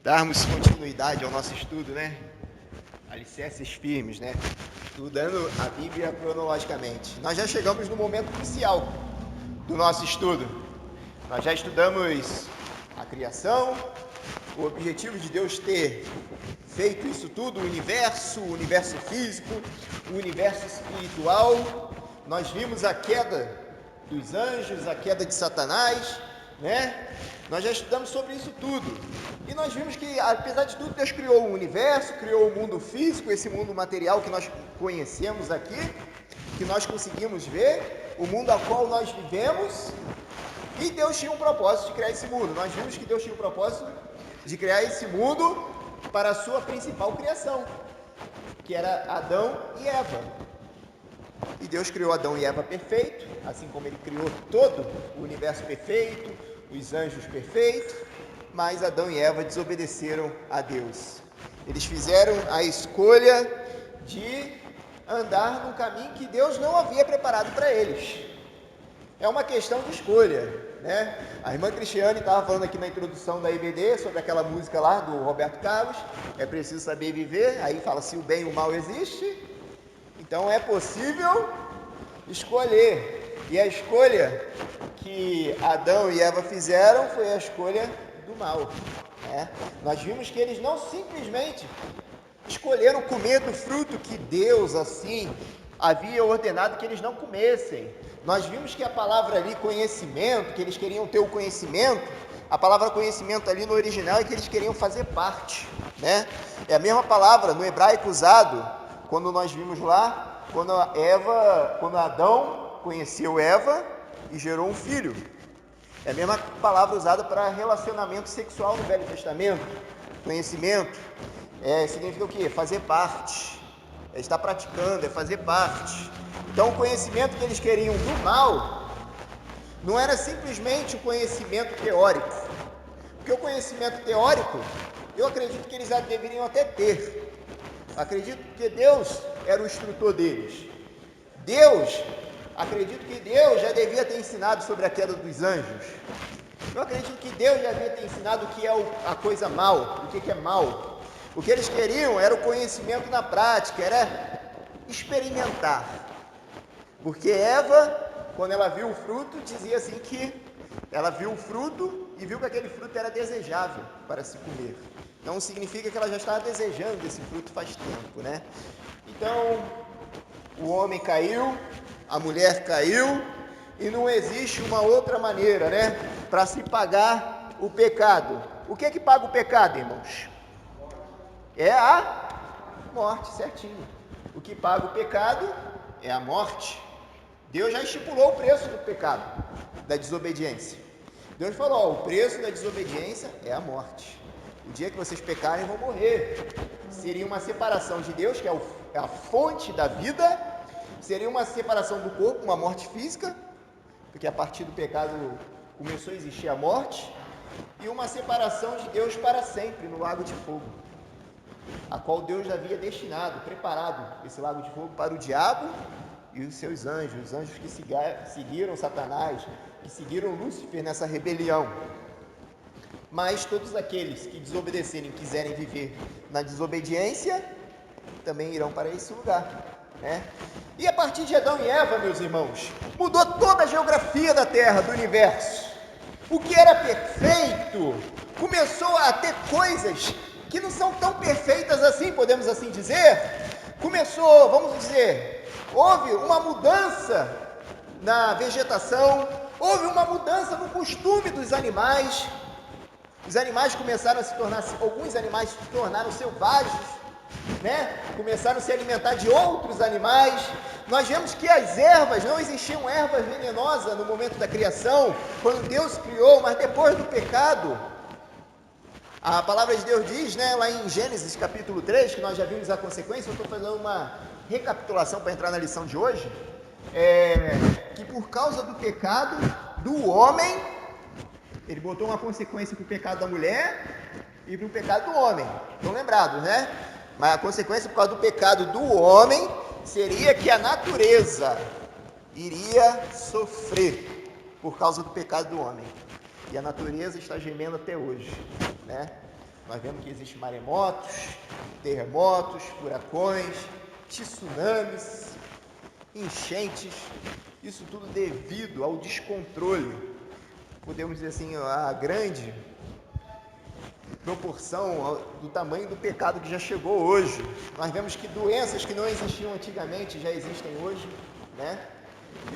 darmos continuidade ao nosso estudo, né? Alicerces firmes, né? Estudando a Bíblia cronologicamente. Nós já chegamos no momento crucial do nosso estudo. Nós já estudamos a criação, o objetivo de Deus ter feito isso tudo, o universo físico, o universo espiritual. Nós vimos a queda dos anjos, a queda de Satanás, né? Nós já estudamos sobre isso tudo. E nós vimos que, apesar de tudo, Deus criou o universo, criou o mundo físico, esse mundo material que nós conhecemos aqui, que nós conseguimos ver, o mundo ao qual nós vivemos. E Deus tinha um propósito de criar esse mundo. Nós vimos que Deus tinha um propósito de criar esse mundo para a sua principal criação, que era Adão e Eva. E Deus criou Adão e Eva perfeito, assim como Ele criou todo o universo perfeito, os anjos perfeitos, mas Adão e Eva desobedeceram a Deus. Eles fizeram a escolha de andar num caminho que Deus não havia preparado para eles. É uma questão de escolha, né? A irmã Cristiane estava falando aqui na introdução da IBD sobre aquela música lá do Roberto Carlos, é preciso saber viver, aí fala se o bem e o mal existe, então é possível escolher. E a escolha que Adão e Eva fizeram foi a escolha do mal, né? Nós vimos que eles não simplesmente escolheram comer do fruto que Deus assim havia ordenado que eles não comessem. Nós vimos que a palavra ali, conhecimento, que eles queriam ter o conhecimento, a palavra conhecimento ali no original é que eles queriam fazer parte, né? É a mesma palavra no hebraico usado, quando nós vimos lá, quando Adão conheceu Eva e gerou um filho. É a mesma palavra usada para relacionamento sexual no Velho Testamento. Conhecimento significa o quê? Fazer parte. É estar praticando, é fazer parte. Então o conhecimento que eles queriam do mal não era simplesmente o conhecimento teórico. Porque o conhecimento teórico, eu acredito que eles já deveriam até ter. Acredito que Deus era o instrutor deles. Acredito que Deus já devia ter ensinado sobre a queda dos anjos. Eu acredito que Deus já devia ter ensinado o que é a coisa mal, o que é mal. O que eles queriam era o conhecimento na prática, era experimentar. Porque Eva, quando ela viu o fruto, dizia assim que ela viu o fruto e viu que aquele fruto era desejável para se comer. Não significa que ela já estava desejando esse fruto faz tempo, né? Então, o homem caiu, a mulher caiu, e não existe uma outra maneira, né, para se pagar o pecado. O que é que paga o pecado, irmãos? É a morte, certinho. O que paga o pecado é a morte. Deus já estipulou o preço do pecado, da desobediência. Deus falou, o preço da desobediência é a morte. O dia que vocês pecarem, vão morrer. Seria uma separação de Deus, que é a fonte da vida. Seria uma separação do corpo, uma morte física, porque a partir do pecado começou a existir a morte. E uma separação de Deus para sempre no lago de fogo, a qual Deus já havia destinado, preparado esse lago de fogo para o diabo e os seus anjos, os anjos que seguiram Satanás, que seguiram Lúcifer nessa rebelião. Mas todos aqueles que desobedecerem, quiserem viver na desobediência, também irão para esse lugar, né? E a partir de Adão e Eva, meus irmãos, mudou toda a geografia da Terra, do universo. O que era perfeito começou a ter coisas que não são tão perfeitas assim, podemos assim dizer. Houve uma mudança na vegetação, houve uma mudança no costume dos animais. Os animais começaram a se tornar, alguns animais se tornaram selvagens, né? Começaram a se alimentar de outros animais. Nós vemos que as ervas, não existiam ervas venenosas no momento da criação, quando Deus criou, mas depois do pecado, a palavra de Deus diz, né, lá em Gênesis capítulo 3, que nós já vimos a consequência, eu estou fazendo uma recapitulação para entrar na lição de hoje, que por causa do pecado do homem, ele botou uma consequência para o pecado da mulher e para o pecado do homem. Estão lembrados, né? Mas a consequência por causa do pecado do homem seria que a natureza iria sofrer por causa do pecado do homem. E a natureza está gemendo até hoje, né? Nós vemos que existem maremotos, terremotos, furacões, tsunamis, enchentes, isso tudo devido ao descontrole, podemos dizer assim, a grande proporção do tamanho do pecado que já chegou hoje. Nós vemos que doenças que não existiam antigamente já existem hoje, né?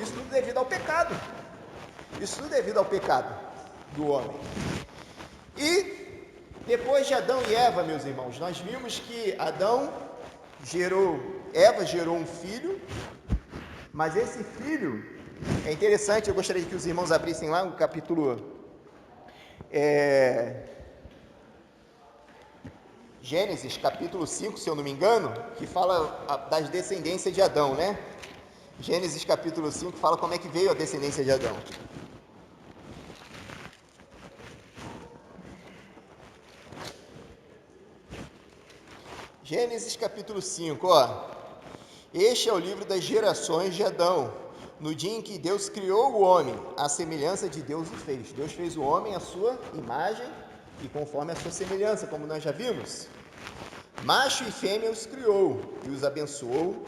Isso tudo devido ao pecado. Isso tudo devido ao pecado do homem. E depois de Adão e Eva, meus irmãos, nós vimos que Eva gerou um filho, mas esse filho, é interessante, eu gostaria que os irmãos abrissem lá no capítulo Gênesis, capítulo 5, se eu não me engano, que fala das descendências de Adão, né? Gênesis, capítulo 5, fala como é que veio a descendência de Adão. Gênesis, capítulo 5, ó. Este é o livro das gerações de Adão, no dia em que Deus criou o homem, à semelhança de Deus o fez. Deus fez o homem à sua imagem e conforme a sua semelhança, como nós já vimos. Macho e fêmea os criou, e os abençoou,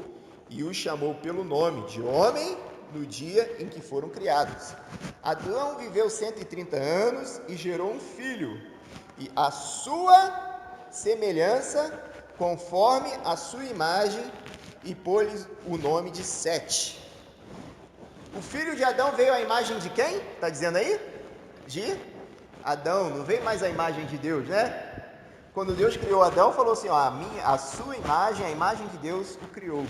e os chamou pelo nome de homem no dia em que foram criados. Adão viveu 130 anos e gerou um filho, e a sua semelhança, conforme a sua imagem, e pôs-lhe o nome de Sete. O filho de Adão veio à imagem de quem? Está dizendo aí? De Adão, não veio mais a imagem de Deus, né? Quando Deus criou Adão, falou assim, ó, a sua imagem, a imagem de Deus o criou,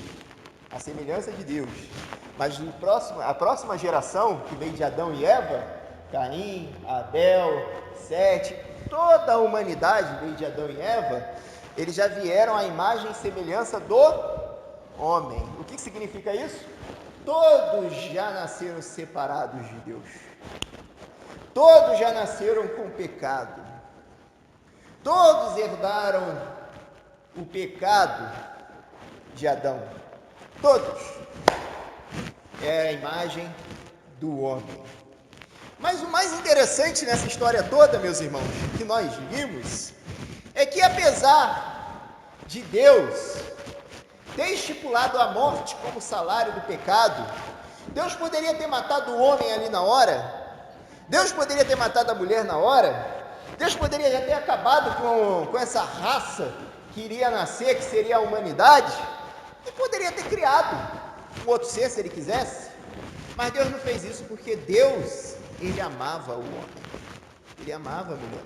a semelhança de Deus. Mas a próxima geração, que veio de Adão e Eva, Caim, Abel, Sete, toda a humanidade veio de Adão e Eva, eles já vieram à imagem e semelhança do homem. O que significa isso? Todos já nasceram separados de Deus. Todos já nasceram com pecado. Todos herdaram o pecado de Adão. Todos. É a imagem do homem. Mas o mais interessante nessa história toda, meus irmãos, que nós vimos, é que apesar de Deus ter estipulado a morte como salário do pecado, Deus poderia ter matado o homem ali na hora, Deus poderia ter matado a mulher na hora, Deus poderia já ter acabado com essa raça que iria nascer, que seria a humanidade, e poderia ter criado um outro ser se ele quisesse, mas Deus não fez isso porque Deus, ele amava o homem, ele amava a mulher.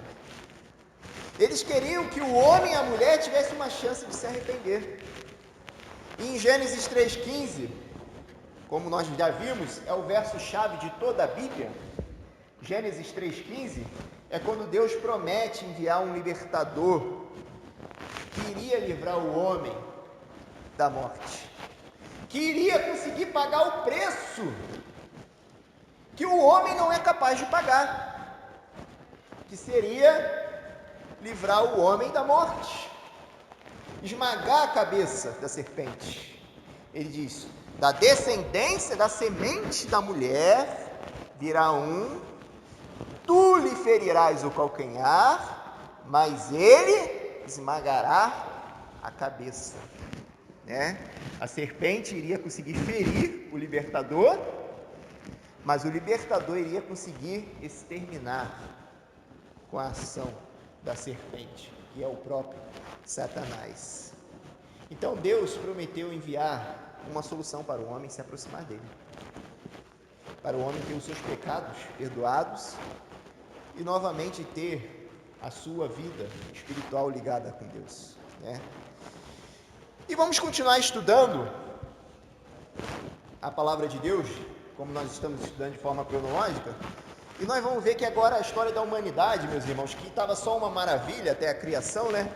Eles queriam que o homem e a mulher tivessem uma chance de se arrepender. E em Gênesis 3,15, como nós já vimos, é o verso-chave de toda a Bíblia. Gênesis 3,15 é quando Deus promete enviar um libertador que iria livrar o homem da morte, que iria conseguir pagar o preço que o homem não é capaz de pagar, que seria livrar o homem da morte, esmagar a cabeça da serpente. Ele diz, da descendência, da semente da mulher, virá um, tu lhe ferirás o calcanhar, mas ele esmagará a cabeça, né? A serpente iria conseguir ferir o libertador, mas o libertador iria conseguir exterminar com a ação da serpente, que é o próprio Satanás. Então Deus prometeu enviar uma solução para o homem se aproximar dele, para o homem ter os seus pecados perdoados e novamente ter a sua vida espiritual ligada com Deus, né? E vamos continuar estudando a palavra de Deus, como nós estamos estudando de forma cronológica. E nós vamos ver que agora a história da humanidade, meus irmãos, que estava só uma maravilha até a criação, né?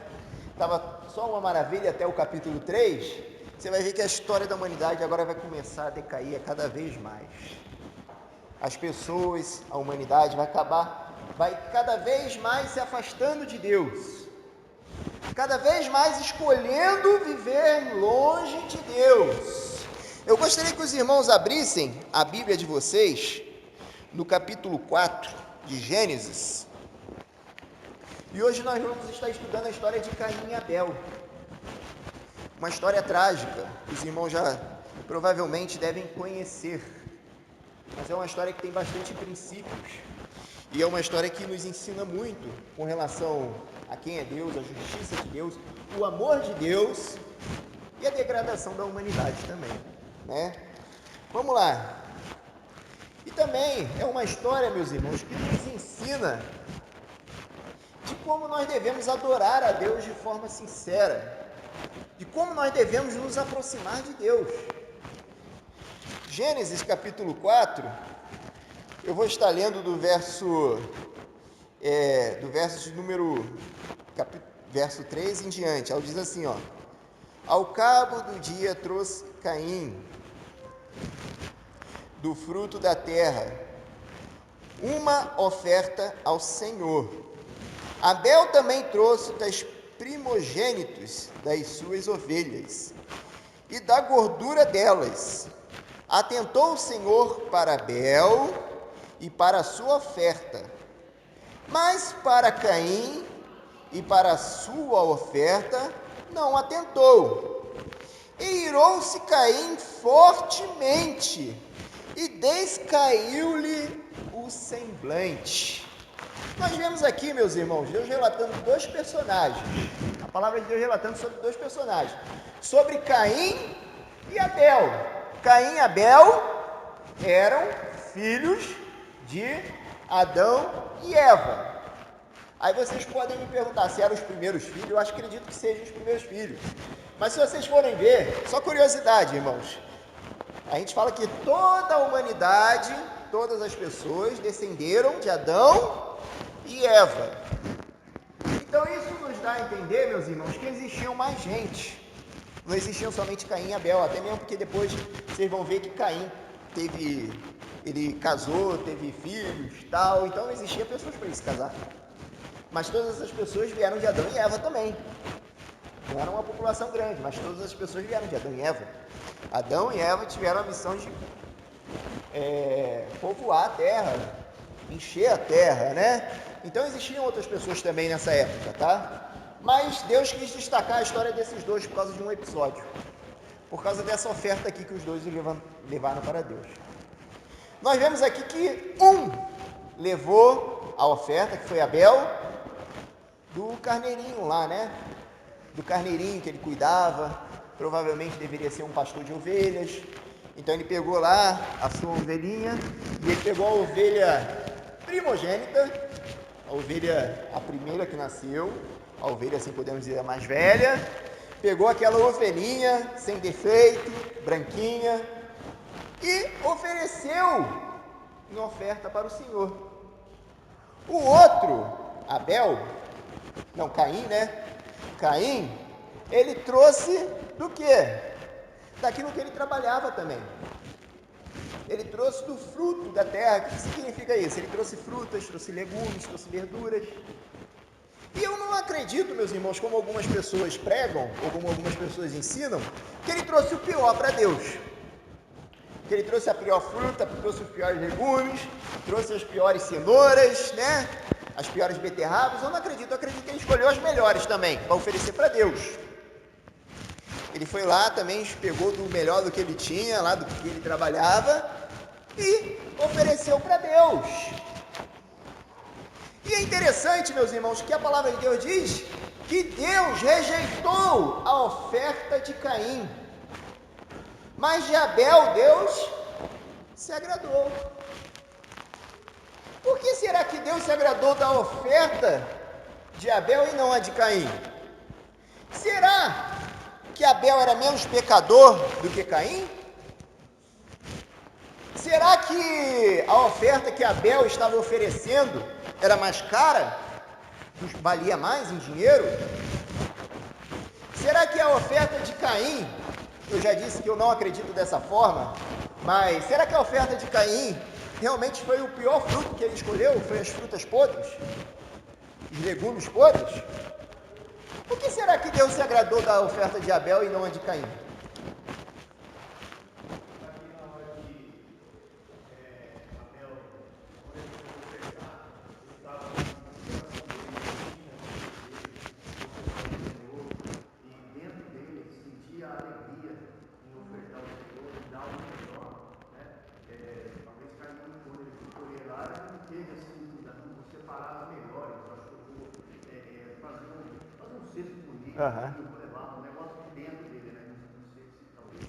Estava só uma maravilha até o capítulo 3. Você vai ver que a história da humanidade agora vai começar a decair cada vez mais. As pessoas, a humanidade vai cada vez mais se afastando de Deus. Cada vez mais escolhendo viver longe de Deus. Eu gostaria que os irmãos abrissem a Bíblia de vocês no capítulo 4 de Gênesis. E hoje nós vamos estar estudando a história de Caim e Abel. Uma história trágica, os irmãos já provavelmente devem conhecer. Mas é uma história que tem bastante princípios. E é uma história que nos ensina muito com relação a quem é Deus, a justiça de Deus, o amor de Deus e a degradação da humanidade também, né? Vamos lá. E também é uma história, meus irmãos, que nos ensina de como nós devemos adorar a Deus de forma sincera, de como nós devemos nos aproximar de Deus. Gênesis capítulo 4, eu vou estar lendo do verso verso 3 em diante. Ela diz assim, ó: ao cabo do dia trouxe Caim do fruto da terra uma oferta ao Senhor. Abel também trouxe das primogênitos das suas ovelhas e da gordura delas. Atentou o Senhor para Abel e para a sua oferta, mas para Caim e para a sua oferta não atentou. E irou-se Caim fortemente, e descaiu-lhe o semblante. Nós vemos aqui, meus irmãos, Deus relatando dois personagens. A palavra de Deus relatando sobre dois personagens. Sobre Caim e Abel. Caim e Abel eram filhos de Adão e Eva. Aí vocês podem me perguntar se eram os primeiros filhos. Eu acredito que sejam os primeiros filhos. Mas se vocês forem ver, só curiosidade, irmãos. A gente fala que toda a humanidade, todas as pessoas descenderam de Adão e Eva. Então isso nos dá a entender, meus irmãos, que existiam mais gente. Não existiam somente Caim e Abel, até mesmo porque depois vocês vão ver que Caim ele casou, teve filhos e tal, então não existia pessoas para ele se casar. Mas todas as pessoas vieram de Adão e Eva também. Não era uma população grande, mas todas as pessoas vieram de Adão e Eva. Adão e Eva tiveram a missão de povoar a terra, encher a terra, né? Então existiam outras pessoas também nessa época, tá? Mas Deus quis destacar a história desses dois por causa de um episódio. Por causa dessa oferta aqui que os dois levaram para Deus. Nós vemos aqui que um levou a oferta, que foi Abel, do carneirinho lá, né? Do carneirinho que ele cuidava, provavelmente deveria ser um pastor de ovelhas. Então ele pegou lá a sua ovelhinha, e ele pegou a ovelha primogênita, a primeira que nasceu, a ovelha, assim podemos dizer, a mais velha, pegou aquela ovelhinha sem defeito, branquinha, e ofereceu em oferta para o Senhor. O outro, Caim, né? Caim, ele trouxe do quê? Daquilo que ele trabalhava também. Ele trouxe do fruto da terra. O que significa isso? Ele trouxe frutas, trouxe legumes, trouxe verduras. E eu não acredito, meus irmãos, como algumas pessoas pregam, ou como algumas pessoas ensinam, que ele trouxe o pior para Deus. Que ele trouxe a pior fruta, trouxe os piores legumes, trouxe as piores cenouras, né? As piores beterrabas. Eu não acredito, eu acredito que ele escolheu as melhores também, para oferecer para Deus. Ele foi lá também, pegou do melhor do que ele tinha, lá do que ele trabalhava, e ofereceu para Deus. E é interessante, meus irmãos, que a palavra de Deus diz que Deus rejeitou a oferta de Caim, mas de Abel Deus se agradou. Por que será que Deus se agradou da oferta de Abel e não a de Caim? Será que Abel era menos pecador do que Caim? Será que a oferta que Abel estava oferecendo era mais cara? Valia mais em dinheiro? Será que a oferta de Caim, eu já disse que eu não acredito dessa forma, mas será que a oferta de Caim realmente foi o pior fruto que ele escolheu? Foi as frutas podres? Os legumes podres? Por que será que Deus se agradou da oferta de Abel e não a de Caim? cesto bonito, Aham. eu vou levar um negócio de dentro dele, né? Não sei se talvez.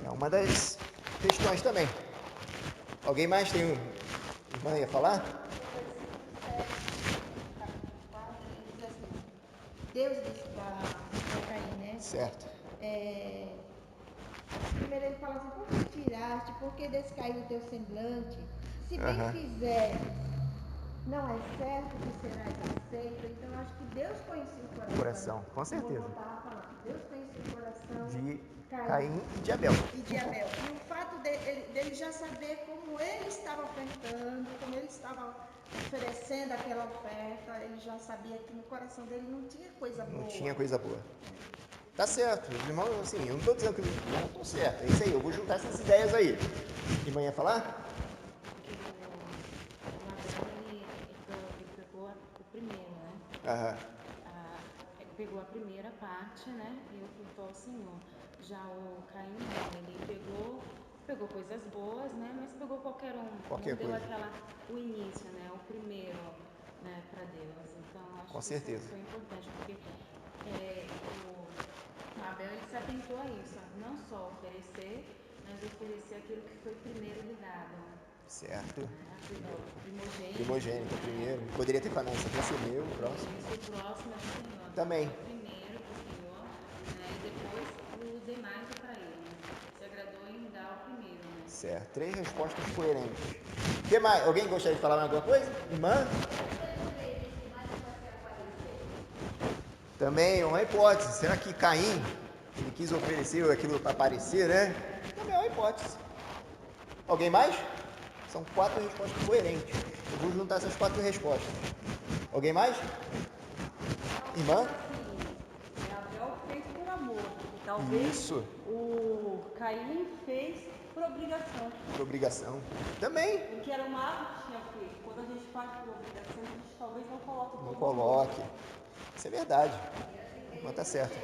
É uma das questões também. Alguém mais tem irmã ia falar? Deus disse para Caim, né? Certo. Primeiro ele fala assim, por que tiraste, por que descaiu o teu semblante? Se bem Aham. fizer, não é certo que serás aceito. Então eu acho que Deus conhecia o coração. Coração, com certeza. Como eu estava falando, Deus conhecia o coração De Caim e de Abel. e de Abel. E o fato dele já saber como ele estava ofertando, como ele estava oferecendo aquela oferta, ele já sabia que no coração dele não tinha coisa boa. Não tinha coisa boa. Tá certo. Os irmãos, assim, eu não estou dizendo que os irmãos estão certos. É isso aí, eu vou juntar essas ideias aí. Irmã ia falar? Ele pegou o primeiro, né? Aham. Ele pegou a primeira parte, né? E ocultou ao Senhor. Já o Caim, não, ele pegou coisas boas, né? Mas pegou qualquer um. Qualquer não deu coisa. o início, né? O primeiro, né? Para Deus. Então, acho Com que certeza. isso foi importante, porque o Abel ele se atentou a isso, não só oferecer, mas oferecer aquilo que foi primeiro lhe dado. Certo. Primogênito. Primogênito primeiro. Poderia ter falado, isso fosse o meu, o próximo. Isso, o próximo é do Senhor. Também. O primeiro do Senhor, né? E depois o demais é para ele. Né? Se agradou em dar o primeiro, né? Certo. 3 respostas coerentes. O que mais? Alguém gostaria de falar mais alguma coisa? Irmã? Também é uma hipótese. Será que Caim, ele quis oferecer aquilo para aparecer, né? Também é uma hipótese. Alguém mais? São 4 respostas coerentes. Eu vou juntar essas 4 respostas. Alguém mais? Irmã? Abel fez por amor. E talvez Isso. o Caim fez por obrigação. Por obrigação. Também. Porque era uma árvore que tinha feito. Quando a gente faz por obrigação, a gente talvez não coloque Não todo o coloque. Isso é verdade. Mas tá certo.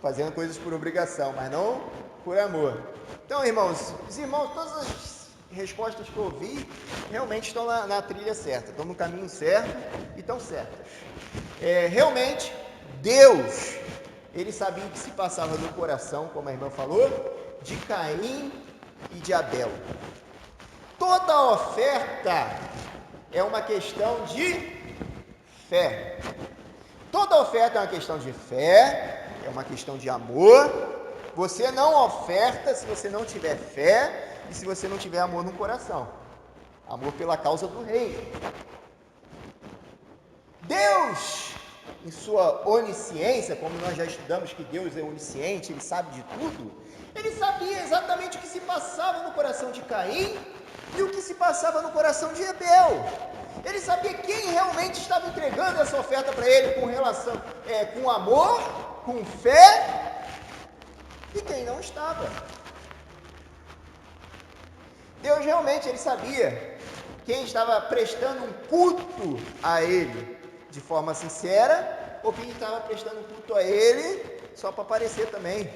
Fazendo coisas por obrigação, mas não por amor. Então, irmãos, os irmãos, todas as respostas que eu ouvi realmente estão na trilha certa, estão no caminho certo e estão certas. Realmente, Deus, ele sabia o que se passava no coração, como a irmã falou, de Caim e de Abel. Toda oferta é uma questão de fé. Toda oferta é uma questão de fé, é uma questão de amor. Você não oferta se você não tiver fé e se você não tiver amor no coração. Amor pela causa do reino. Deus, em sua onisciência, como nós já estudamos que Deus é onisciente, Ele sabe de tudo, Ele sabia exatamente o que se passava no coração de Caim e o que se passava no coração de Abel. Ele sabia quem realmente estava entregando essa oferta para ele com amor, com fé, e quem não estava. Deus realmente, ele sabia quem estava prestando um culto a ele de forma sincera, ou quem estava prestando um culto a ele só para aparecer também.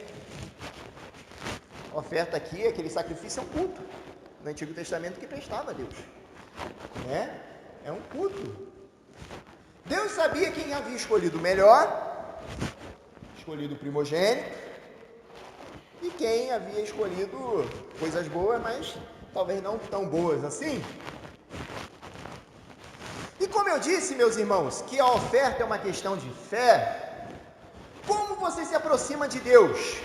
A oferta aqui, aquele sacrifício é um culto. No Antigo Testamento que prestava a Deus. Né? É um culto. Deus sabia quem havia escolhido o melhor, escolhido o primogênito, e quem havia escolhido coisas boas, mas talvez não tão boas assim. E como eu disse, meus irmãos, que a oferta é uma questão de fé, como você se aproxima de Deus?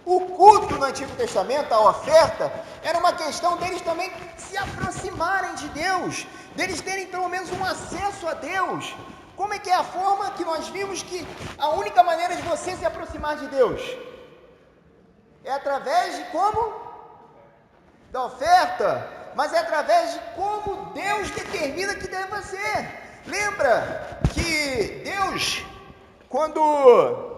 O culto no Antigo Testamento, a oferta, era uma questão deles também se aproximarem de Deus, deles terem pelo menos um acesso a Deus. Como é que é a forma que nós vimos que a única maneira de você se aproximar de Deus? É através de como? Da oferta, mas é através de como Deus determina que deve ser. Lembra que Deus, quando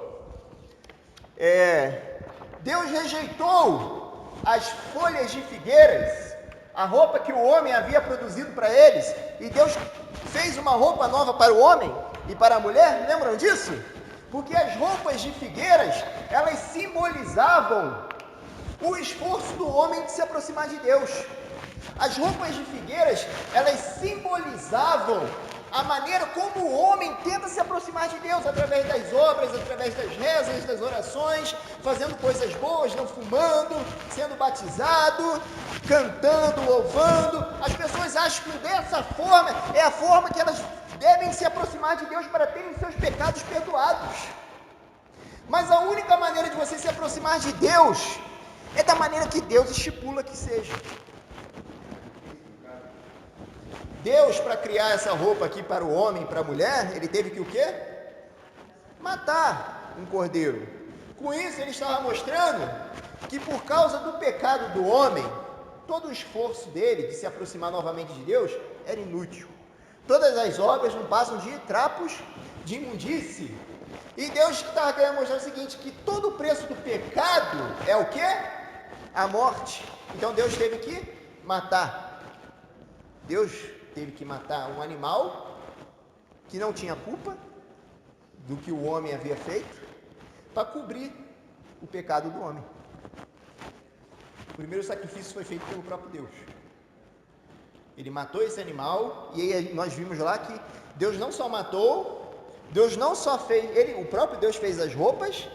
Deus rejeitou as folhas de figueiras, a roupa que o homem havia produzido para eles, e Deus fez uma roupa nova para o homem e para a mulher, lembram disso? Porque as roupas de figueiras, elas simbolizavam o esforço do homem de se aproximar de Deus. As roupas de figueiras, elas simbolizavam a maneira como o homem tenta se aproximar de Deus, através das obras, através das rezas, das orações, fazendo coisas boas, não fumando, sendo batizado, cantando, louvando. As pessoas acham que dessa forma é a forma que elas devem se aproximar de Deus para terem seus pecados perdoados. Mas a única maneira de você se aproximar de Deus é da maneira que Deus estipula que seja. Deus, para criar essa roupa aqui para o homem e para a mulher, ele teve que o quê? Matar um cordeiro. Com isso, ele estava mostrando que por causa do pecado do homem, todo o esforço dele de se aproximar novamente de Deus era inútil. Todas as obras não passam de trapos de imundície. E Deus estava querendo mostrar o seguinte, que todo o preço do pecado é o quê? A morte. Então Deus teve que matar. Deus teve que matar um animal que não tinha culpa do que o homem havia feito, para cobrir o pecado do homem. O primeiro sacrifício foi feito pelo próprio Deus. Ele matou esse animal, e aí nós vimos lá que Deus não só matou, Deus não só fez, o próprio Deus fez as roupas,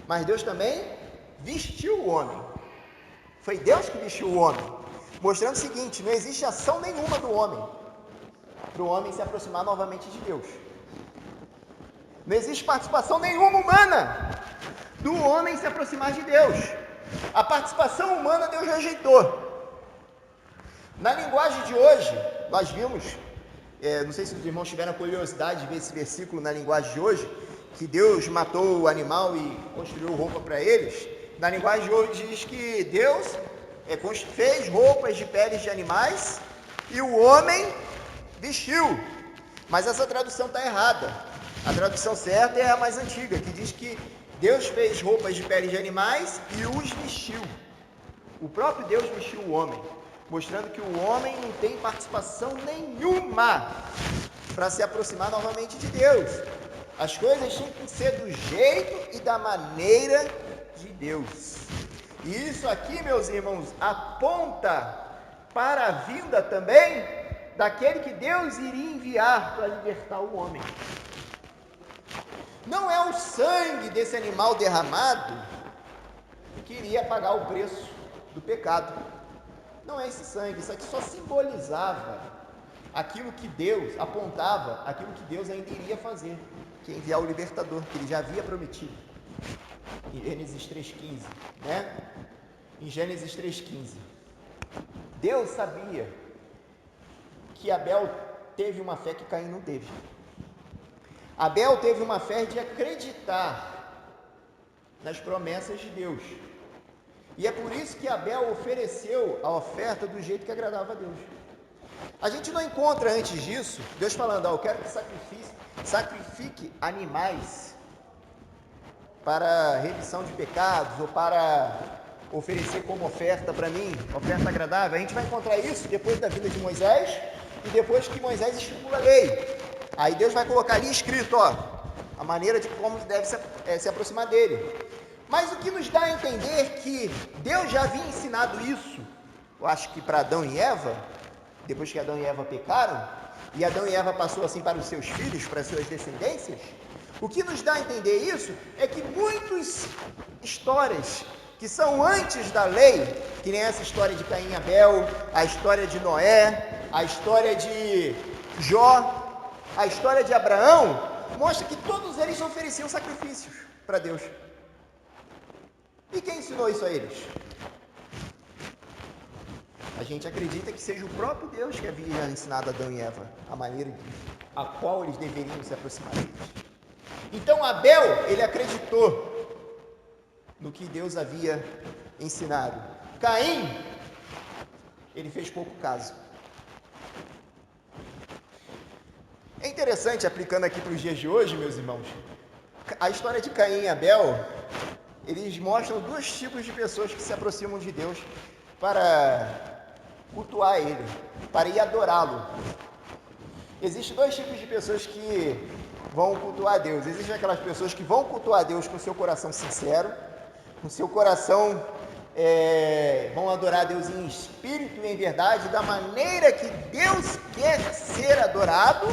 mas Deus também vestiu o homem. Foi Deus que vestiu o homem, mostrando o seguinte, não existe ação nenhuma do homem para o homem se aproximar novamente de Deus. Não existe participação nenhuma humana do homem se aproximar de Deus. A participação humana Deus rejeitou. Na linguagem de hoje, nós vimos, não sei se os irmãos tiveram a curiosidade de ver esse versículo na linguagem de hoje, que Deus matou o animal e construiu roupa para eles. Na linguagem de hoje diz que Deus fez roupas de peles de animais e o homem vestiu. Mas essa tradução está errada. A tradução certa é a mais antiga, que diz que Deus fez roupas de peles de animais e os vestiu. O próprio Deus vestiu o homem, mostrando que o homem não tem participação nenhuma para se aproximar novamente de Deus. As coisas têm que ser do jeito e da maneira de Deus. E isso aqui, meus irmãos, aponta para a vinda também daquele que Deus iria enviar para libertar o homem. Não é o sangue desse animal derramado que iria pagar o preço do pecado. Não é esse sangue, isso aqui só simbolizava aquilo que Deus apontava, aquilo que Deus ainda iria fazer, que é enviar o libertador, que ele já havia prometido. Em Gênesis 3,15, né? Em Gênesis 3,15. Deus sabia que Abel teve uma fé que Caim não teve. Abel teve uma fé de acreditar nas promessas de Deus. E é por isso que Abel ofereceu a oferta do jeito que agradava a Deus. A gente não encontra antes disso, Deus falando, eu quero que sacrifique animais para remissão de pecados, ou para oferecer como oferta para mim, oferta agradável. A gente vai encontrar isso depois da vida de Moisés, e depois que Moisés estipula a lei. Aí Deus vai colocar ali escrito, a maneira de como deve se aproximar dele. Mas o que nos dá a entender que Deus já havia ensinado isso, eu acho que para Adão e Eva, depois que Adão e Eva pecaram, e Adão e Eva passou assim para os seus filhos, para as suas descendências, o que nos dá a entender isso é que muitas histórias que são antes da lei, que nem essa história de Caim e Abel, a história de Noé, a história de Jó, a história de Abraão, mostra que todos eles ofereciam sacrifícios para Deus. E quem ensinou isso a eles? A gente acredita que seja o próprio Deus que havia ensinado a Adão e Eva a maneira a qual eles deveriam se aproximar deles. Então Abel, ele acreditou no que Deus havia ensinado. Caim, ele fez pouco caso. É interessante, aplicando aqui para os dias de hoje, meus irmãos, a história de Caim e Abel, eles mostram dois tipos de pessoas que se aproximam de Deus para cultuar Ele, para ir adorá-lo. Existem dois tipos de pessoas que vão cultuar Deus. Existem aquelas pessoas que vão cultuar Deus com seu coração sincero, com seu coração, vão adorar Deus em espírito e em verdade, da maneira que Deus quer ser adorado.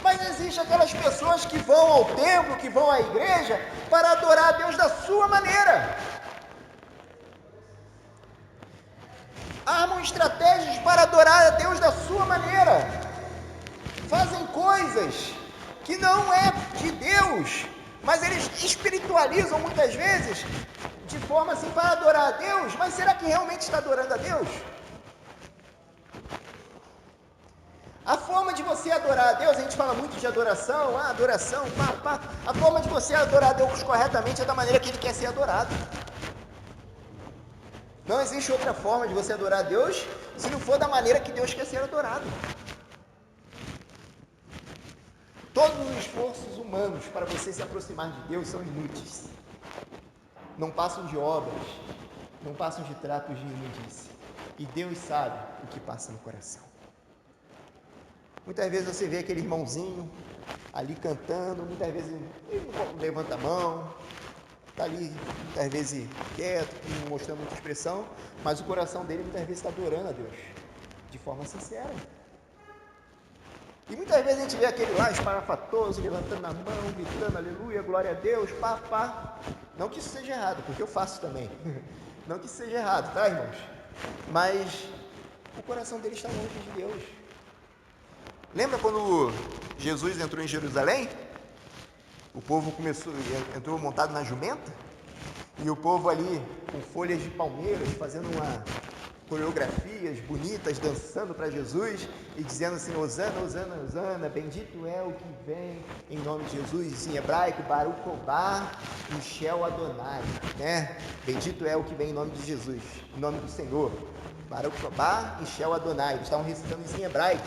Mas existem aquelas pessoas que vão ao templo, que vão à igreja para adorar a Deus da sua maneira. Armam estratégias para adorar a Deus da sua maneira. Fazem coisas que não é de Deus, mas eles espiritualizam muitas vezes de forma assim para adorar a Deus. Mas será que realmente está adorando a Deus? A forma de você adorar a Deus, a gente fala muito de adoração, adoração, pá. A forma de você adorar a Deus corretamente é da maneira que Ele quer ser adorado. Não existe outra forma de você adorar a Deus se não for da maneira que Deus quer ser adorado. Todos os esforços humanos para você se aproximar de Deus são inúteis. Não passam de obras, não passam de tratos de imundície. E Deus sabe o que passa no coração. Muitas vezes você vê aquele irmãozinho ali cantando, muitas vezes ele não levanta a mão, está ali muitas vezes quieto, não mostrando muita expressão, mas o coração dele muitas vezes está adorando a Deus, de forma sincera. E muitas vezes a gente vê aquele lá esparafatoso, levantando a mão, gritando aleluia, glória a Deus, pá. Não que isso seja errado, porque eu faço também. Não que isso seja errado, tá, irmãos? Mas o coração dele está longe de Deus. Lembra quando Jesus entrou em Jerusalém? O povo entrou montado na jumenta, e o povo ali com folhas de palmeiras, fazendo coreografias bonitas, dançando para Jesus e dizendo assim: Hosana, Hosana, Hosana, bendito é o que vem em nome de Jesus, em hebraico, Baruch Hobá, Michel Adonai, né? Bendito é o que vem em nome de Jesus, em nome do Senhor, Baruch Hobá, Michel Adonai. Eles estavam recitando isso em hebraico.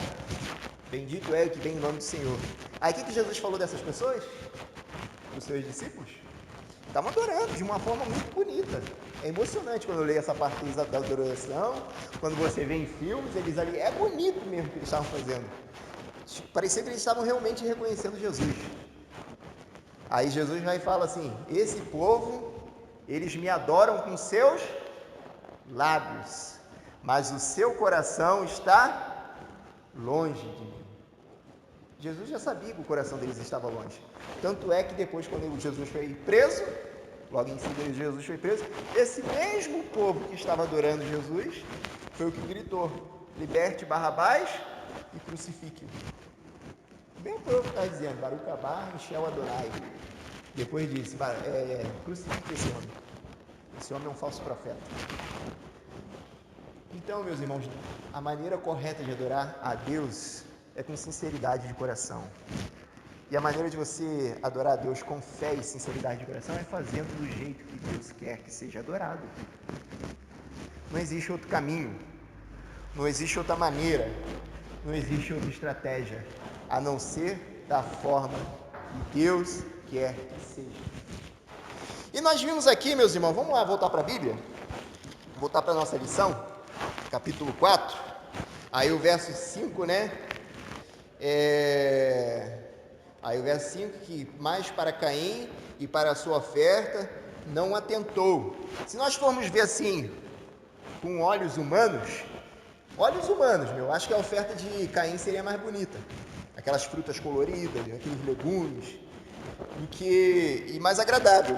Bendito é o que vem em nome do Senhor. Aí o que Jesus falou dessas pessoas? Dos seus discípulos? Estavam adorando de uma forma muito bonita. É emocionante quando eu leio essa parte da adoração, quando você vê em filmes, eles ali, é bonito mesmo o que eles estavam fazendo. Parecia que eles estavam realmente reconhecendo Jesus. Aí Jesus vai e fala assim: esse povo, eles me adoram com seus lábios, mas o seu coração está longe de mim. Jesus já sabia que o coração deles estava longe. Tanto é que depois, quando Jesus foi preso, logo em seguida Jesus foi preso, esse mesmo povo que estava adorando Jesus foi o que gritou: liberte Barrabás e crucifique-o. Bem o povo que está dizendo: Baruch Hobá, Michel Adonai. Depois disse: crucifique esse homem. Esse homem é um falso profeta. Então, meus irmãos, a maneira correta de adorar a Deus é com sinceridade de coração. E a maneira de você adorar a Deus com fé e sinceridade de coração é fazendo do jeito que Deus quer que seja adorado. Não existe outro caminho, não existe outra maneira, não existe outra estratégia, a não ser da forma que Deus quer que seja. E nós vimos aqui, meus irmãos, vamos lá voltar para a Bíblia, voltar para a nossa lição, capítulo 4, aí o verso 5, né? Aí o verso 5, que mais para Caim e para a sua oferta não atentou. Se nós formos ver assim, com olhos humanos, acho que a oferta de Caim seria mais bonita. Aquelas frutas coloridas, aqueles legumes, e mais agradável,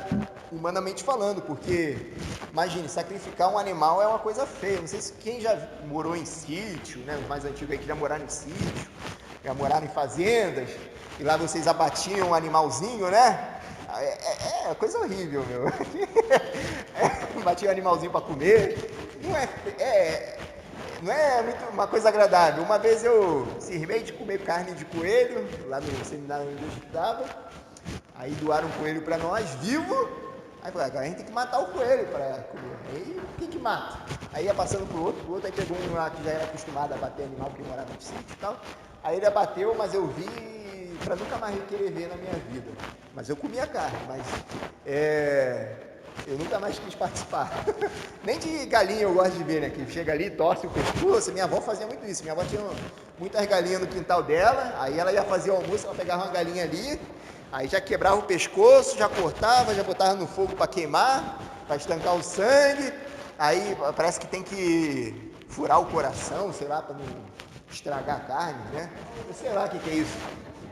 humanamente falando, porque, imagine, sacrificar um animal é uma coisa feia. Não sei se quem já morou em sítio, né, os mais antigos aí que já moraram em sítio, já moraram em fazendas, e lá vocês abatiam um animalzinho, né? É coisa horrível, meu. Batia um animalzinho para comer. Não é muito uma coisa agradável. Uma vez eu cismei de comer carne de coelho, lá no seminário onde eu estudava. Aí doaram um coelho para nós, vivo. Aí falei: agora a gente tem que matar o coelho para comer. Aí quem que mata? Aí ia passando pro outro, aí pegou um lá que já era acostumado a bater animal, porque morava no sítio e tal. Aí ele abateu, mas eu vi para nunca mais querer ver na minha vida. Mas eu comia carne, mas eu nunca mais quis participar. Nem de galinha eu gosto de ver, né? Que chega ali, torce o pescoço. Minha avó fazia muito isso. Minha avó tinha muitas galinhas no quintal dela. Aí ela ia fazer o almoço, ela pegava uma galinha ali, aí já quebrava o pescoço, já cortava, já botava no fogo para queimar, para estancar o sangue. Aí parece que tem que furar o coração, sei lá, para não estragar a carne, né? Eu sei lá o que é isso.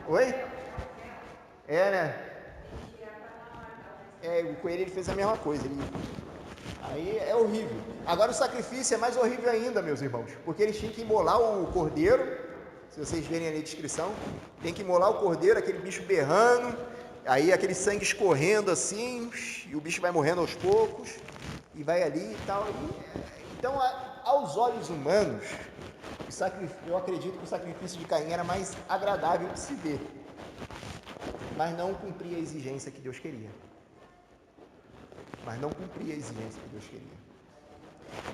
Oi? É, né? O coelho ele fez a mesma coisa. Aí é horrível. Agora o sacrifício é mais horrível ainda, meus irmãos, porque eles tinham que imolar o cordeiro. Se vocês verem ali a descrição, tem que imolar o cordeiro, aquele bicho berrando, aí aquele sangue escorrendo assim, e o bicho vai morrendo aos poucos, e vai ali e tal. Então, aos olhos humanos, eu acredito que o sacrifício de Caim era mais agradável de se ver, mas não cumpria a exigência que Deus queria.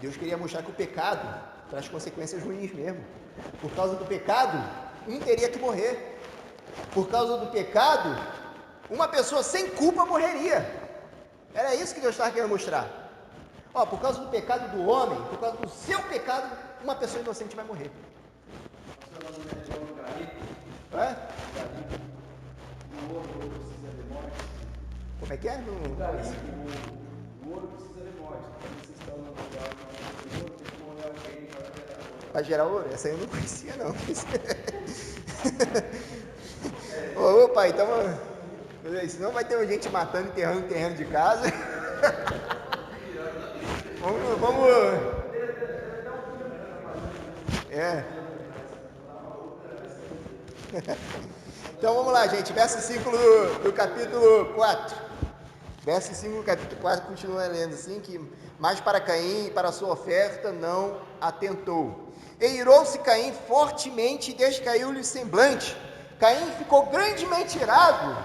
Deus queria mostrar que o pecado traz consequências ruins mesmo. Por causa do pecado, um teria que morrer. Por causa do pecado, uma pessoa sem culpa morreria. Era isso que Deus estava querendo mostrar. Por causa do pecado do homem, por causa do seu pecado, uma pessoa inocente vai morrer. É? Como é que é? O ouro precisa de morte. Vocês estão no lugar do ouro, tem que morrer alguém para gerar ouro. Essa aí eu não conhecia, não. Ô pai, então, senão vai ter gente matando, enterrando o terreno de casa. Vamos. Então vamos lá, gente. Verso 5 do capítulo 4. Verso 5 do capítulo 4 continua lendo assim, mas para Caim e para a sua oferta não atentou. E irou-se Caim fortemente e descaiu-lhe o semblante. Caim ficou grandemente irado,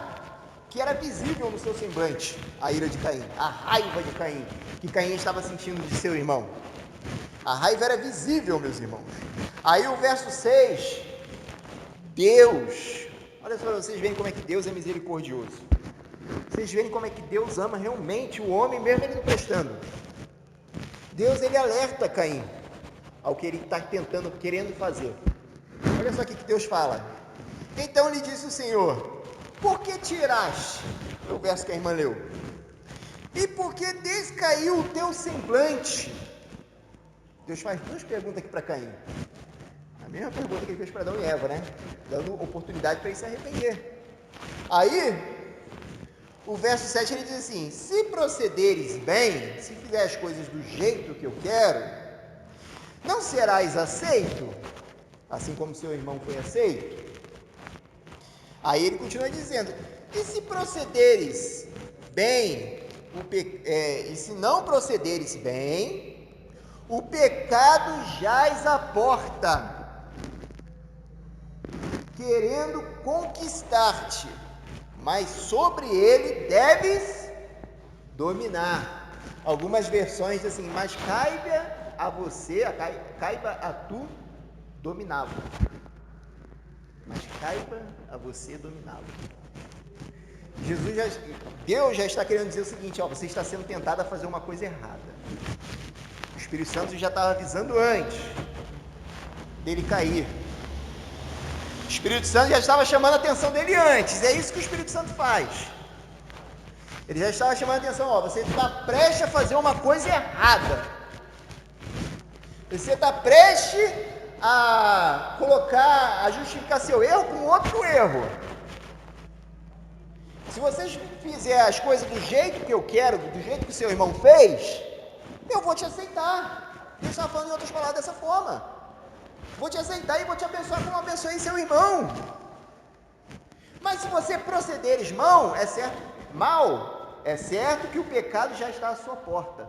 que era visível no seu semblante, a ira de Caim, a raiva de Caim, que Caim estava sentindo de seu irmão. A raiva era visível, meus irmãos. Aí o verso 6, Deus, olha só, vocês veem como é que Deus é misericordioso. Vocês veem como é que Deus ama realmente o homem, mesmo ele não prestando. Deus, ele alerta Caim ao que ele está querendo fazer. Olha só o que Deus fala. Então lhe disse o Senhor: por que tiraste? É o verso que a irmã leu. E por que descaiu o teu semblante? Deus faz duas perguntas aqui para Caim. A mesma pergunta que ele fez para Adão e Eva, né? Dando oportunidade para ele se arrepender. Aí, o verso 7 ele diz assim: se procederes bem, se fizer as coisas do jeito que eu quero, não serás aceito, assim como seu irmão foi aceito. Aí ele continua dizendo: e se procederes bem, e se não procederes bem, o pecado jaz à porta, querendo conquistar-te, mas sobre ele deves dominar. Algumas versões dizem assim: mas caiba a você, caiba a tu dominá-lo. Mas caiba a você dominá-lo. Deus já está querendo dizer o seguinte: você está sendo tentado a fazer uma coisa errada. O Espírito Santo já estava avisando antes dele cair. O Espírito Santo já estava chamando a atenção dele antes. É isso que o Espírito Santo faz. Ele já estava chamando a atenção: você está prestes a fazer uma coisa errada. Você está prestes a justificar seu erro com outro erro. Se vocês fizerem as coisas do jeito que eu quero, do jeito que o seu irmão fez, eu vou te aceitar. Deus está falando em outras palavras dessa forma. Vou te aceitar e vou te abençoar como abençoei seu irmão. Mas se você procederes mal, é certo que o pecado já está à sua porta.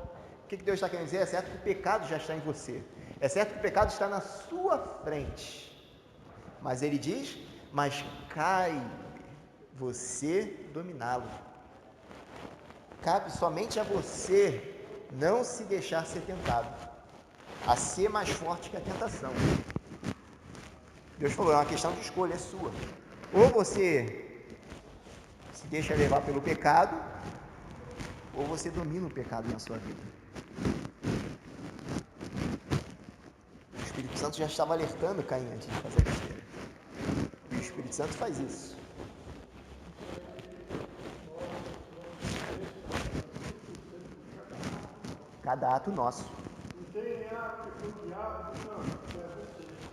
O que Deus está querendo dizer? É certo que o pecado já está em você. É certo que o pecado está na sua frente. Mas ele diz: mas cabe você dominá-lo. Cabe somente a você não se deixar ser tentado, a ser mais forte que a tentação. Deus falou: é uma questão de escolha, é sua. Ou você se deixa levar pelo pecado, ou você domina o pecado na sua vida. O Espírito Santo já estava alertando Caim antes de fazer a besteira. E o Espírito Santo faz isso. Cada ato nosso.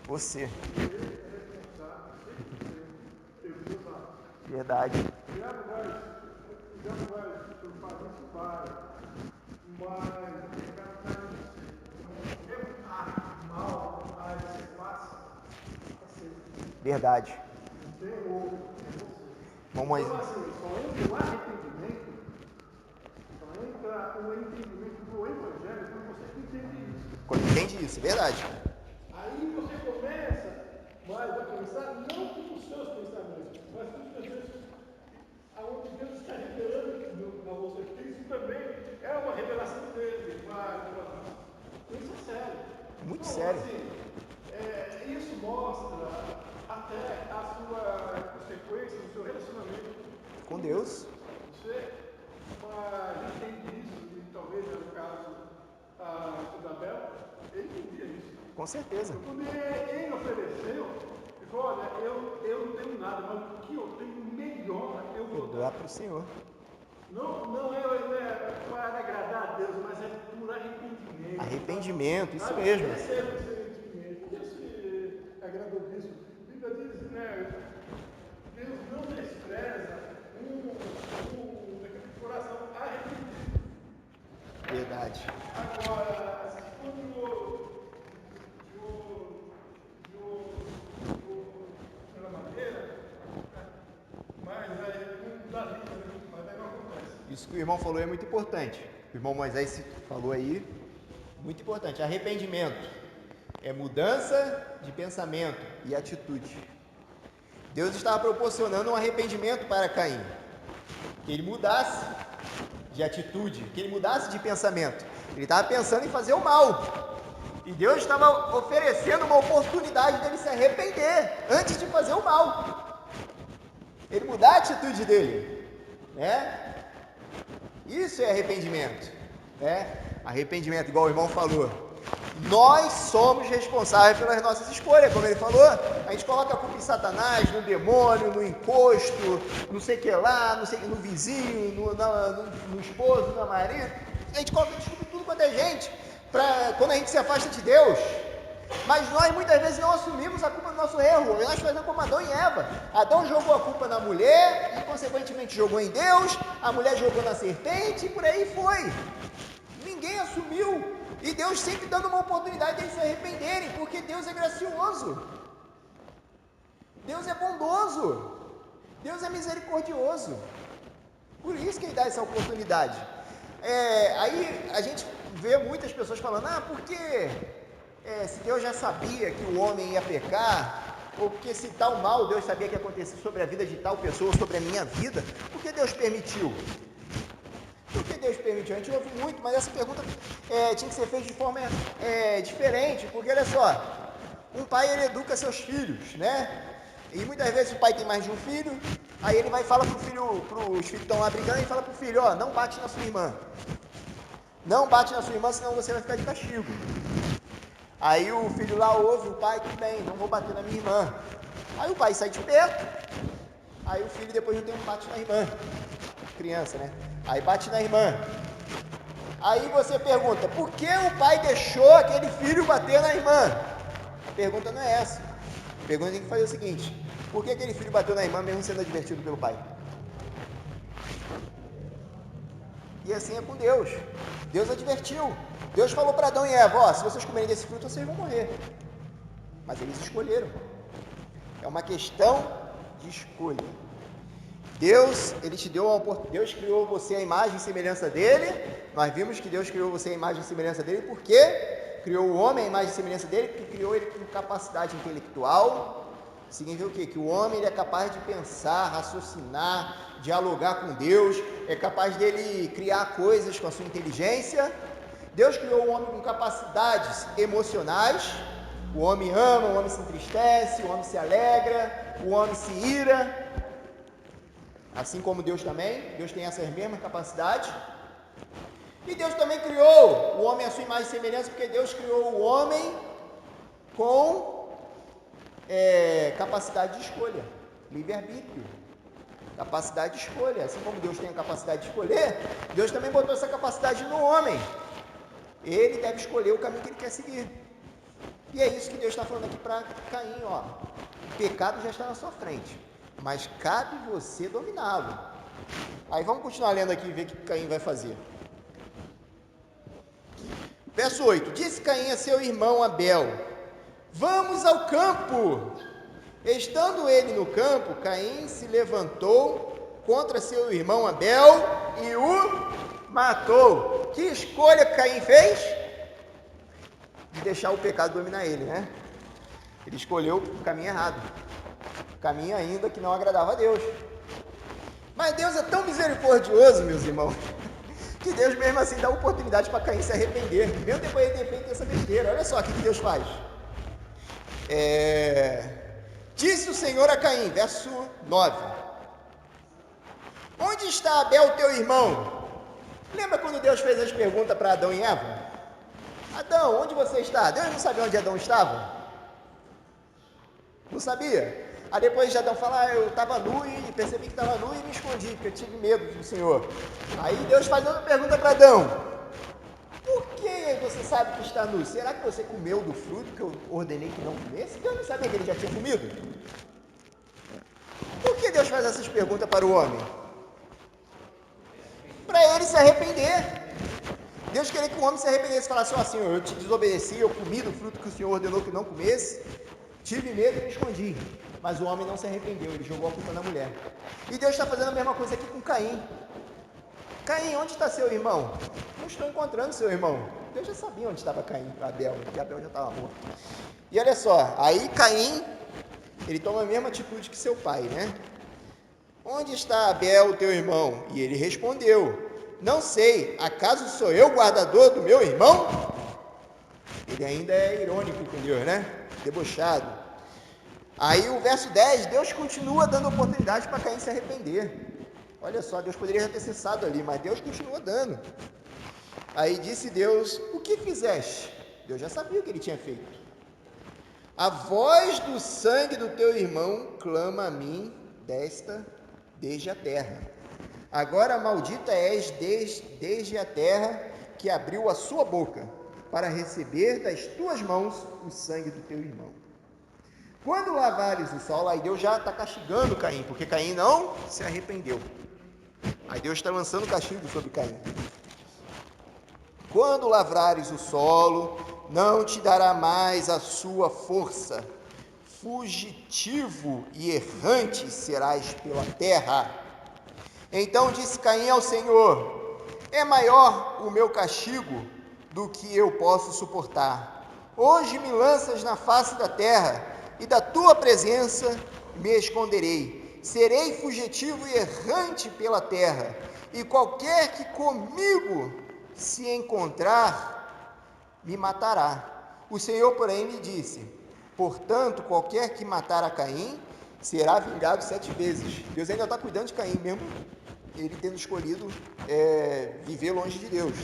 Você. Verdade. Já vai fazer isso vai, mas o pecado está nisso. Mesmo mal, você passa, Verdade. não tem outro, é você. Irmão Moisés. Então, assim, só entra o arrependimento, só entra o entendimento do Evangelho quando você entende isso. Quando entende isso, verdade. Aí você começa, mas vai começar não com os seus pensamentos, mas com os pensamentos aonde Deus está revelando a você. Isso também é uma revelação dele. Isso é sério. Muito então, sério. Assim, isso mostra até a sua consequência do seu relacionamento Com Deus. Você entende isso, e talvez no caso a Isabel, ele entendia isso. Com certeza. Quando ele ofereceu, ele falou, olha, eu não tenho nada, mas o que eu tenho melhor eu vou Doar para o Senhor. Não é para agradar a Deus, mas é por arrependimento. Arrependimento, isso mesmo. Esse é o arrependimento. Deus se agradou disso. A Bíblia diz, né? Deus não despreza um coração arrependido. Verdade. Agora, pela maneira, mas aí não dá vida, mas aí não acontece. Isso que o irmão falou é muito importante. O irmão Moisés falou aí, muito importante. Arrependimento é mudança de pensamento e atitude. Deus estava proporcionando um arrependimento para Caim. Que ele mudasse de atitude, que ele mudasse de pensamento. Ele estava pensando em fazer o mal. E Deus estava oferecendo uma oportunidade dele se arrepender antes de fazer o mal. Ele mudar a atitude dele, né? Isso é arrependimento, né? Arrependimento, igual o irmão falou. Nós somos responsáveis pelas nossas escolhas, como ele falou. A gente coloca a culpa em Satanás, no demônio, no encosto, não sei o que lá, não sei, no vizinho, no esposo, no marido. A gente coloca tudo quanto é gente, quando a gente se afasta de Deus. Mas nós muitas vezes não assumimos a culpa do nosso erro. Nós fazemos como Adão e Eva. Adão jogou a culpa na mulher e consequentemente jogou em Deus. A mulher jogou na serpente e por aí foi. Ninguém assumiu. E Deus sempre dando uma oportunidade de eles se arrependerem, porque Deus é gracioso. Deus é bondoso. Deus é misericordioso. Por isso que Ele dá essa oportunidade. Aí a gente vê muitas pessoas falando, porque se Deus já sabia que o homem ia pecar, ou porque se tal mal Deus sabia que ia acontecer sobre a vida de tal pessoa, sobre a minha vida, por que Deus permitiu? Por que Deus permitiu? A gente ouve muito, mas essa pergunta tinha que ser feita de forma diferente, porque olha só, um pai ele educa seus filhos, né? E muitas vezes o pai tem mais de um filho, aí ele vai e fala para os filhos que estão lá brigando, e fala para o filho, não bate na sua irmã. Não bate na sua irmã, senão você vai ficar de castigo. Aí o filho lá ouve, o pai, tudo bem, não vou bater na minha irmã. Aí o pai sai de perto, aí o filho depois de um tempo bate na irmã. Criança, né? Aí bate na irmã. Aí você pergunta, por que o pai deixou aquele filho bater na irmã? A pergunta não é essa. A pergunta tem que fazer o seguinte, por que aquele filho bateu na irmã mesmo sendo advertido pelo pai? E assim é com Deus. Deus advertiu. Deus falou para Adão e Eva, se vocês comerem desse fruto, vocês vão morrer. Mas eles escolheram. É uma questão de escolha. Deus, Ele te deu uma oportunidade. Deus criou você à imagem e semelhança dEle. Nós vimos que Deus criou você à imagem e semelhança dEle, porque criou o homem à imagem e semelhança dEle, porque criou ele com capacidade intelectual. Significa o quê? Que o homem ele é capaz de pensar, raciocinar, dialogar com Deus, é capaz dele criar coisas com a sua inteligência. Deus criou o homem com capacidades emocionais. O homem ama, o homem se entristece, o homem se alegra, o homem se ira. Assim como Deus também, Deus tem essas mesmas capacidades. E Deus também criou o homem à sua imagem e semelhança, porque Deus criou o homem com capacidade de escolha, livre-arbítrio, capacidade de escolha. Assim como Deus tem a capacidade de escolher, Deus também botou essa capacidade no homem. Ele deve escolher o caminho que ele quer seguir. E é isso que Deus está falando aqui para Caim, O pecado já está na sua frente. mas cabe você dominá-lo. Aí vamos continuar lendo aqui e ver o que Caim vai fazer. Verso 8: Disse Caim a seu irmão Abel: Vamos ao campo. Estando ele no campo, Caim se levantou contra seu irmão Abel e o matou. Que escolha Caim fez? De deixar o pecado dominar ele, né? Ele escolheu o caminho errado, o caminho ainda que não agradava a Deus. Mas Deus é tão misericordioso, meus irmãos, que Deus mesmo assim dá oportunidade para Caim se arrepender, mesmo depois de ter feito essa besteira. Olha só o que Deus faz. Disse o Senhor a Caim, verso 9: Onde está Abel, teu irmão? Lembra quando Deus fez as perguntas para Adão e Eva? Adão, onde você está? Deus não sabia onde Adão estava? Não sabia? Aí depois de Adão falar, eu estava nu e percebi que estava nu e me escondi, porque eu tive medo do Senhor. Aí Deus faz outra pergunta para Adão: Por que você sabe que está nu? Será que você comeu do fruto que eu ordenei que não comesse? Deus não sabia que ele já tinha comido? Por que Deus faz essas perguntas para o homem? Para ele se arrepender. Deus queria que o homem se arrependesse e falasse: ó, Senhor, eu te desobedeci, eu comi do fruto que o Senhor ordenou que não comesse, tive medo e me escondi. Mas o homem não se arrependeu, ele jogou a culpa na mulher. E Deus está fazendo a mesma coisa aqui com Caim. Caim, onde está seu irmão? Não estou encontrando seu irmão. Deus já sabia onde estava Caim, Abel, porque Abel já estava morto. E olha só, aí Caim, ele toma a mesma atitude que seu pai, né? Onde está Abel, teu irmão? E ele respondeu: Não sei, acaso sou eu guardador do meu irmão? Ele ainda é irônico com Deus, né? Debochado. Aí o verso 10, Deus continua dando oportunidade para Caim se arrepender. Olha só, Deus poderia já ter cessado ali, mas Deus continua dando. Aí disse Deus: O que fizeste? Deus já sabia o que ele tinha feito. A voz do sangue do teu irmão clama a mim desde a terra. Agora maldita és desde a terra que abriu a sua boca para receber das tuas mãos o sangue do teu irmão. Quando lavares o sol, aí Deus já está castigando Caim, porque Caim não se arrependeu. Aí Deus está lançando castigo sobre Caim. Quando lavrares o solo, não te dará mais a sua força. Fugitivo e errante serás pela terra. Então disse Caim ao Senhor: É maior o meu castigo do que eu posso suportar. Hoje me lanças na face da terra, e da tua presença me esconderei. Serei fugitivo e errante pela terra, e qualquer que comigo se encontrar, me matará. O Senhor, porém, me disse: Portanto, qualquer que matar a Caim, será vingado 7 vezes. Deus ainda está cuidando de Caim, mesmo ele tendo escolhido viver longe de Deus,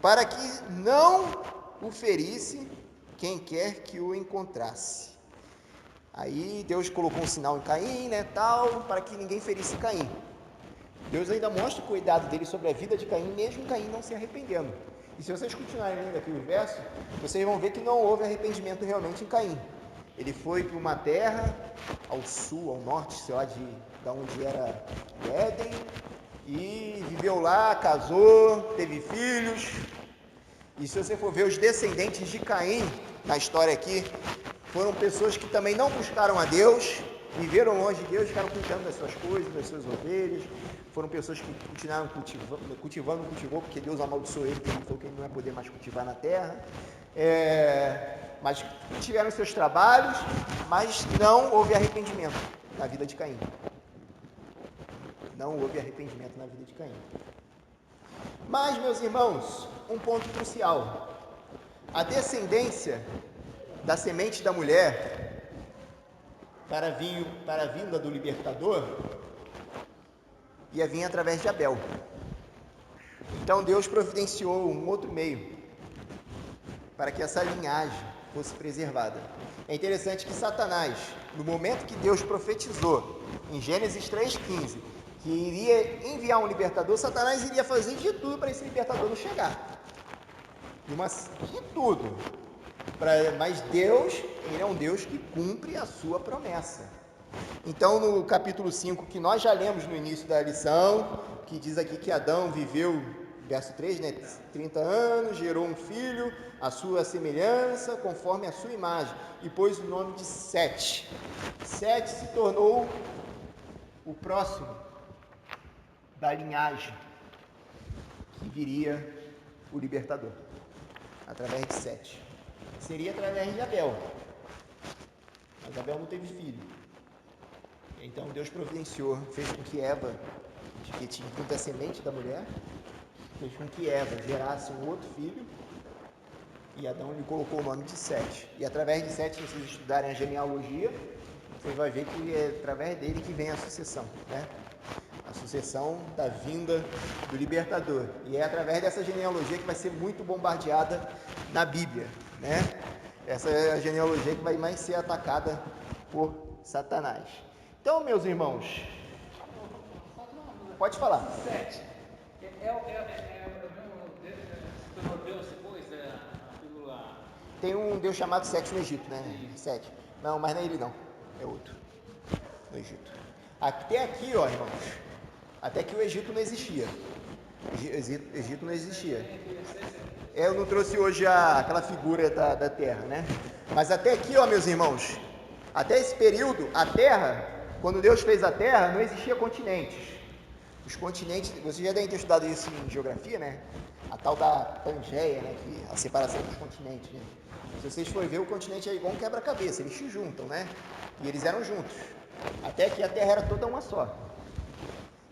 para que não o ferisse quem quer que o encontrasse. Aí Deus colocou um sinal em Caim, né, tal, para que ninguém ferisse Caim. Deus ainda mostra o cuidado dele sobre a vida de Caim, mesmo Caim não se arrependendo. E se vocês continuarem lendo aqui o verso, vocês vão ver que não houve arrependimento realmente em Caim. Ele foi para uma terra ao sul, ao norte, sei lá, de onde era Éden, e viveu lá, casou, teve filhos. E se você for ver os descendentes de Caim na história aqui, foram pessoas que também não buscaram a Deus, viveram longe de Deus, ficaram cuidando das suas coisas, das suas ovelhas. Foram pessoas que continuaram cultivando, porque Deus amaldiçoou ele, porque ele falou que ele não vai poder mais cultivar na terra. Mas tiveram seus trabalhos, mas não houve arrependimento na vida de Caim. Não houve arrependimento na vida de Caim. Mas, meus irmãos, um ponto crucial: a descendência da semente da mulher para a vinda do libertador ia vir através de Abel. Então Deus providenciou um outro meio para que essa linhagem fosse preservada. É interessante que Satanás, no momento que Deus profetizou em Gênesis 3,15 que iria enviar um libertador, Satanás iria fazer de tudo para esse libertador não chegar. De tudo. Mas Deus, ele é um Deus que cumpre a sua promessa. Então, no capítulo 5, que nós já lemos no início da lição, que diz aqui que Adão viveu, verso 3, né, 30 anos, gerou um filho, a sua semelhança, conforme a sua imagem, e pôs o nome de Sete. Sete se tornou o próximo da linhagem que viria o libertador, através de Sete. Seria através de Abel, mas Abel não teve filho. Então Deus providenciou, fez com que Eva, que tinha muita semente da mulher, fez com que Eva gerasse um outro filho, e Adão lhe colocou o nome de Sete. E através de Sete, se vocês estudarem a genealogia, vocês vão ver que é através dele que vem a sucessão, né? A sucessão da vinda do libertador. E é através dessa genealogia que vai ser muito bombardeada na Bíblia, né? Essa é a genealogia que vai mais ser atacada por Satanás. Então, meus irmãos, pode falar. Sete. Deus depois a figura. Tem um Deus chamado Sete no Egito, né? Sete. Não, mas não é ele não. É outro. No Egito. Até aqui, ó, irmãos. Até aqui o Egito não existia. Egito não existia. Eu não trouxe hoje aquela figura da terra, né? Mas até aqui, ó, meus irmãos. Até esse período, a terra, quando Deus fez a terra, não existia continentes. Os continentes, vocês já devem ter estudado isso em geografia, né? A tal da Pangeia, né? A separação dos continentes, né? Se vocês forem ver, o continente é igual um quebra-cabeça, eles se juntam, né? E eles eram juntos. Até que a Terra era toda uma só.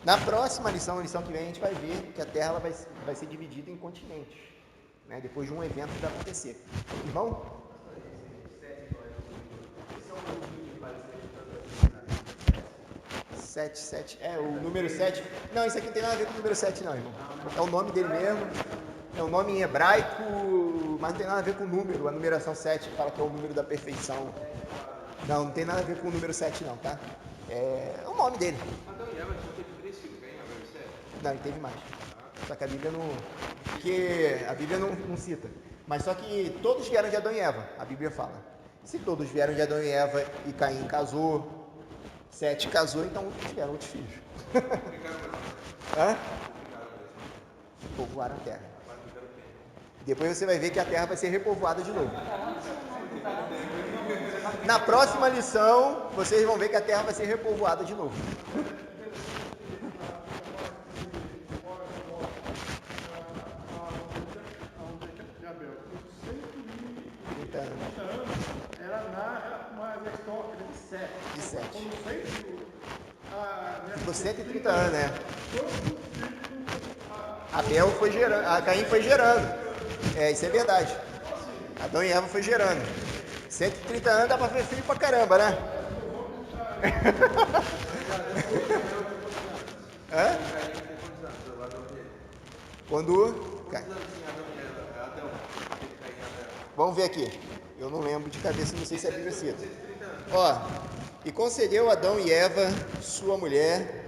Na próxima lição, a lição que vem, a gente vai ver que a Terra ela vai ser dividida em continentes, né? Depois de um evento que vai acontecer. Irmão? Sete. É, o número 7. Não, isso aqui não tem nada a ver com o número 7, não, irmão. É o nome dele mesmo. É um nome em hebraico, mas não tem nada a ver com o número. A numeração 7 fala que é o número da perfeição. Não tem nada a ver com o número 7, não, tá? É o nome dele. Adão e Eva só teve 3 filhos, tem Abel e Sete? Não, ele teve mais. Só que a Bíblia não... Porque a Bíblia não cita. Mas só que todos vieram de Adão e Eva, a Bíblia fala. Se todos vieram de Adão e Eva e Caim casou, Sete casou, então tiveram outros filhos. Hã? Povoaram a terra. Depois você vai ver que a terra vai ser repovoada de novo. Na próxima lição, vocês vão ver que a terra vai ser repovoada de novo. De Abel. 30 anos. 30 anos, ela narra uma história de Sete. De Sete. Quando fez Ficou 130 anos, né? Abel foi gerando, a Caim foi gerando. É, isso é verdade. Adão e Eva foi gerando. 130 anos dá pra ver filho pra caramba, né? Hã? Quando... Vamos ver aqui. Eu não lembro de cabeça, não sei se é Bíblia cita. Ó, e concedeu Adão e Eva, sua mulher,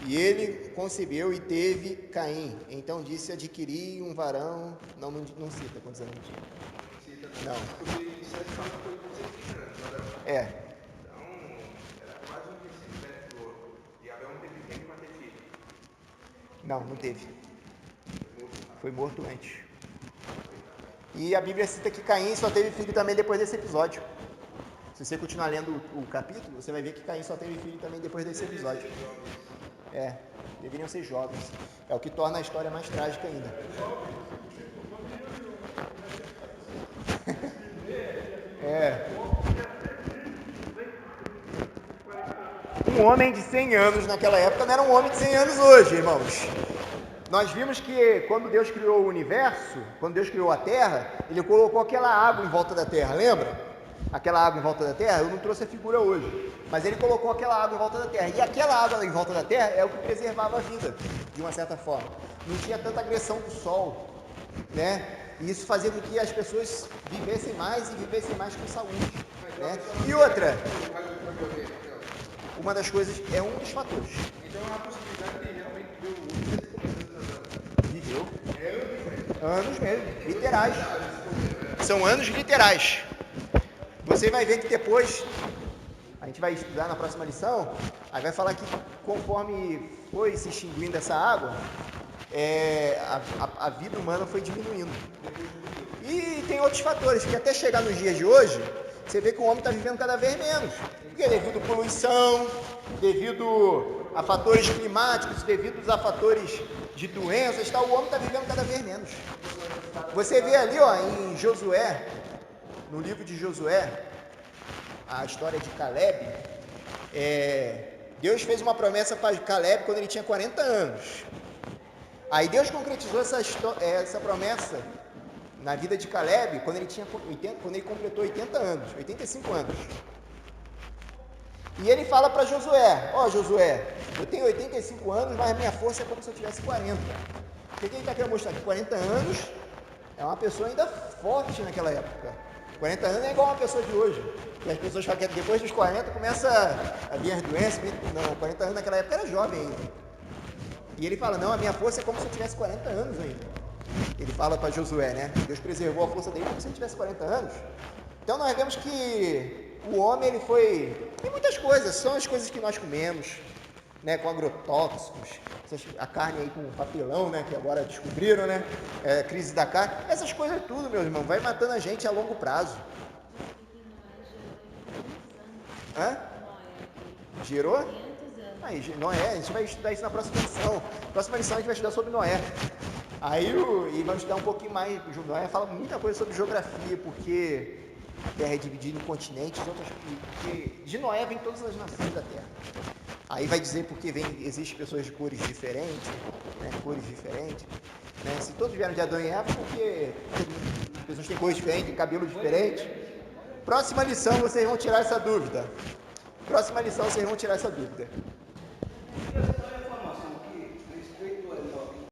e ele concebeu e teve Caim. Então disse: adquiri um varão. Não cita quantos anos tinha. Não. É. Então, era quase um terceiro do outro. E Abel não teve tempo para ter filho. Não teve. Foi morto antes. E a Bíblia cita que Caim só teve filho também depois desse episódio. Se você continuar lendo o capítulo, você vai ver que Caim só teve filho também depois desse episódio. É, deveriam ser jovens. É o que torna a história mais trágica ainda. É. Um homem de 100 anos naquela época não era um homem de 100 anos hoje, irmãos. Nós vimos que quando Deus criou o universo, quando Deus criou a Terra, Ele colocou aquela água em volta da Terra, lembra? Aquela água em volta da Terra, eu não trouxe a figura hoje, mas Ele colocou aquela água em volta da Terra. E aquela água em volta da Terra é o que preservava a vida, de uma certa forma. Não tinha tanta agressão do Sol, né? E isso fazia com que as pessoas vivessem mais e vivessem mais com saúde, né? E outra, uma das coisas, é um dos fatores. Então há a possibilidade de realmente ver o mundo Viveu anos mesmo, literais. São anos literais. Você vai ver que depois A gente vai estudar na próxima lição, aí vai falar que conforme foi se extinguindo essa água, a vida humana foi diminuindo. E tem outros fatores, que até chegar nos dias de hoje, você vê que o homem está vivendo cada vez menos. Porque devido à poluição, devido a fatores climáticos, devido a fatores de doenças, o homem está vivendo cada vez menos. Você vê ali, ó, em Josué, no livro de Josué, a história de Caleb, Deus fez uma promessa para Caleb quando ele tinha 40 anos. Aí Deus concretizou essa promessa na vida de Caleb quando ele completou 80 anos, 85 anos. E ele fala para Josué: ó, Josué, eu tenho 85 anos, mas a minha força é como se eu tivesse 40. O que ele está querendo mostrar? Que 40 anos é uma pessoa ainda forte naquela época. 40 anos é igual uma pessoa de hoje. E as pessoas falam que depois dos 40 começa a vir as doenças. Não, 40 anos naquela época era jovem ainda. E ele fala: não, a minha força é como se eu tivesse 40 anos ainda. Ele fala para Josué, né? Deus preservou a força dele como se ele tivesse 40 anos. Então nós vemos que o homem, ele foi... Tem muitas coisas, são as coisas que nós comemos, né? Com agrotóxicos, a carne aí com papelão, né? Que agora descobriram, né? Crise da carne. Essas coisas tudo, meu irmão, vai matando a gente a longo prazo. Hã? Gerou? Aí, Noé, a gente vai estudar isso na próxima lição. Na próxima lição a gente vai estudar sobre Noé. Aí, e vamos estudar um pouquinho mais. Noé fala muita coisa sobre geografia, porque a Terra é dividida em continentes, porque de Noé vem todas as nações da Terra. Aí vai dizer porque existem pessoas de cores diferentes, né? Cores diferentes. Né? Se todos vieram de Adão e Eva, porque as pessoas têm cores diferentes, cabelo diferente. Próxima lição vocês vão tirar essa dúvida.